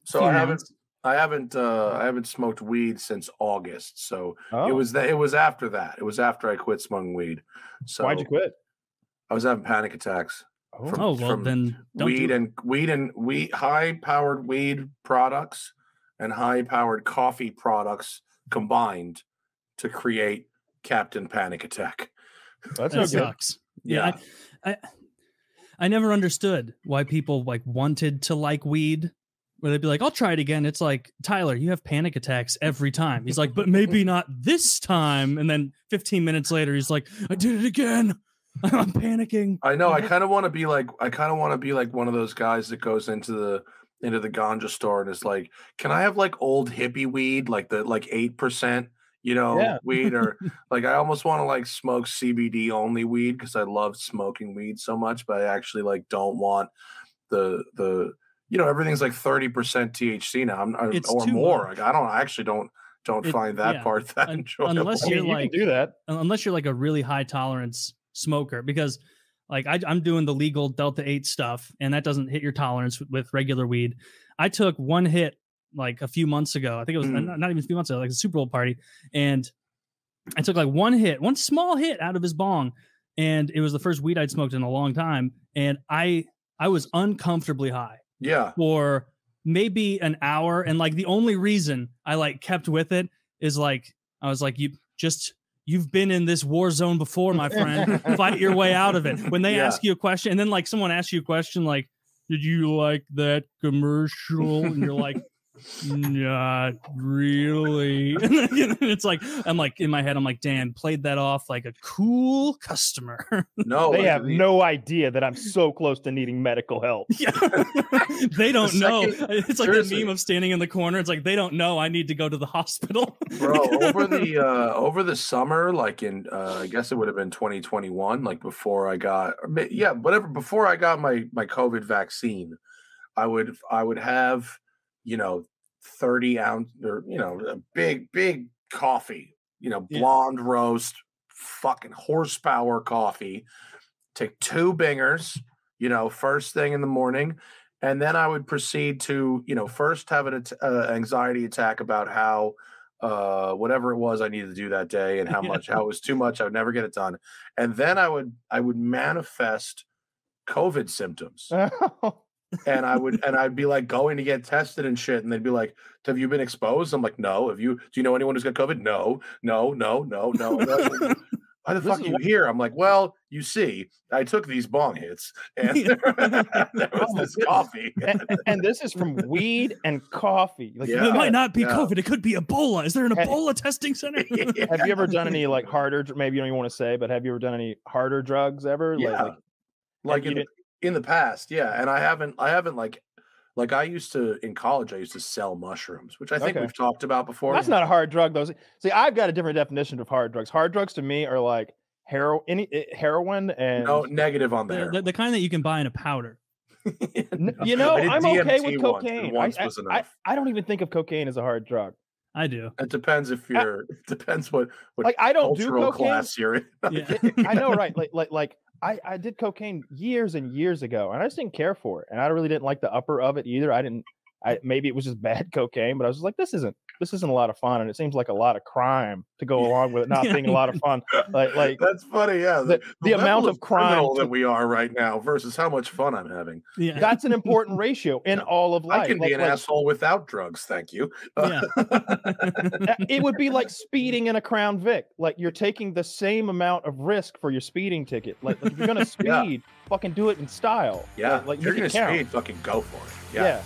So I haven't smoked weed since August. So it was after that. It was after I quit smoking weed. So why'd you quit? I was having panic attacks. From then weed, high-powered weed products and high-powered coffee products combined to create Captain Panic Attack. That sucks. Yeah. I never understood why people like wanted to like weed, where they'd be like, I'll try it again. It's like, Tyler, you have panic attacks every time. He's like, but maybe not this time. And then 15 minutes later, he's like, I did it again. I'm panicking. I know. I kind of want to be like one of those guys that goes into the ganja store and is like, can I have like old hippie weed, like the 8%, weed, or like I almost want to like smoke CBD only weed because I love smoking weed so much, but I actually like don't want the everything's like 30% THC now or more. Like, I actually don't find that part that enjoyable. Unless you're you can do that. Unless you're like a really high tolerance smoker, because like I'm doing the legal Delta 8 stuff, and that doesn't hit your tolerance with regular weed. I took one hit like a few months ago. I think it was not even a few months ago, like a Super Bowl party, and I took like one small hit out of his bong, and it was the first weed I'd smoked in a long time, and I was uncomfortably high. Yeah. For maybe an hour, and like the only reason I like kept with it is like I was like, You've been in this war zone before, my friend. Fight your way out of it. When they ask you a question, and then like someone asks you a question like, did you like that commercial? And you're like, not really. It's like, I'm like, in my head, I'm like, damn, played that off like a cool customer. No, they have no idea that I'm so close to needing medical help. Yeah. They don't know. It's like the meme of standing in the corner. It's like, they don't know I need to go to the hospital. Bro, over the summer, like in I guess it would have been 2021, like before I got before I got my COVID vaccine, I would have 30 ounce or a big coffee, blonde roast, fucking horsepower coffee, take 2 bingers, first thing in the morning, and then I would proceed to first have an anxiety attack about how whatever it was I needed to do that day and how it was too much, I would never get it done, and then I would manifest COVID symptoms. And I'd be like going to get tested and shit, and they'd be like, have you been exposed? I'm like, no. Do you know anyone who's got COVID? No. Why the fuck are you here? I'm like, well, you see, I took these bong hits, and there was this coffee. and this is from weed and coffee. Like, it might not be COVID. It could be Ebola. Is there an Ebola testing center? Have you ever done any like harder, maybe you don't even want to say, but have you ever done any harder drugs ever? Yeah. Like in the past, yeah, and I haven't like I used to in college. I used to sell mushrooms, which I think we've talked about before. That's not a hard drug, though. See, I've got a different definition of hard drugs. Hard drugs to me are like heroin and no negative on there. The kind that you can buy in a powder. I'm okay with cocaine. I don't even think of cocaine as a hard drug. I do. It depends if you're. Depends what like I don't do cocaine. Class you're in. Yeah. I know, right? Like I did cocaine years and years ago, and I just didn't care for it, and I really didn't like the upper of it either. Maybe it was just bad cocaine, but I was just like, this isn't a lot of fun, and it seems like a lot of crime to go along with it not being a lot of fun. Like that's funny, yeah. The amount of crime that we are right now versus how much fun I'm having. Yeah, that's an important ratio in all of life. I can be an asshole without drugs, thank you. Yeah. It would be like speeding in a Crown Vic. Like you're taking the same amount of risk for your speeding ticket. Like if you're gonna speed, fucking do it in style. Yeah, like you're gonna speed, fucking go for it. Yeah.